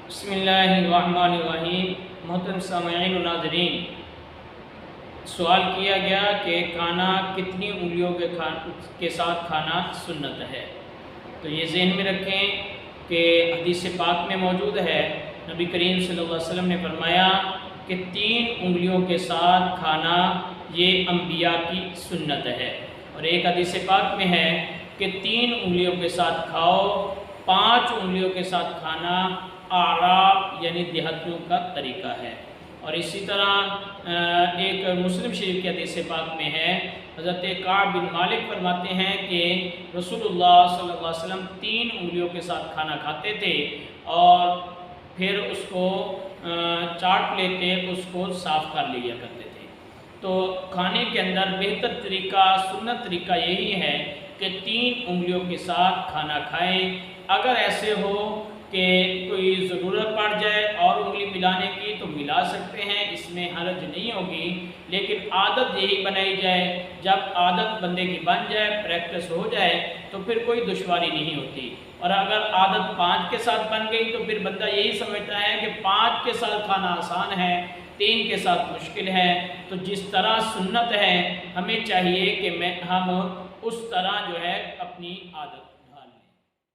بسم اللہ الرحمن الرحیم۔ محترم سامعین و ناظرین، سوال کیا گیا کہ کھانا کتنی انگلیوں کے ساتھ کھانا سنت ہے، تو یہ ذہن میں رکھیں کہ حدیث پاک میں موجود ہے، نبی کریم صلی اللہ علیہ وسلم نے فرمایا کہ 3 انگلیوں کے ساتھ کھانا یہ انبیاء کی سنت ہے، اور ایک حدیث پاک میں ہے کہ 3 انگلیوں کے ساتھ کھاؤ، 5 انگلیوں کے ساتھ کھانا اعراب یعنی دیہاتیوں کا طریقہ ہے۔ اور اسی طرح ایک مسلم شریف کی حدیث پاک میں ہے، حضرت کعب بن مالک فرماتے ہیں کہ رسول اللہ صلی اللہ علیہ وسلم 3 انگلیوں کے ساتھ کھانا کھاتے تھے اور پھر اس کو چاٹ لیتے، اس کو صاف کر لیا کرتے تھے۔ تو کھانے کے اندر بہتر طریقہ، سنت طریقہ یہی ہے کہ 3 انگلیوں کے ساتھ کھانا کھائیں۔ اگر ایسے ہو کہ کوئی ضرورت پڑ جائے اور انگلی ملانے کی تو ملا سکتے ہیں، اس میں حرج نہیں ہوگی، لیکن عادت یہی بنائی جائے۔ جب عادت بندے کی بن جائے، پریکٹس ہو جائے تو پھر کوئی دشواری نہیں ہوتی، اور اگر عادت 5 کے ساتھ بن گئی تو پھر بندہ یہی سمجھتا ہے کہ 5 کے ساتھ کھانا آسان ہے، 3 کے ساتھ مشکل ہے۔ تو جس طرح سنت ہے ہمیں چاہیے کہ ہم اس طرح جو ہے اپنی عادت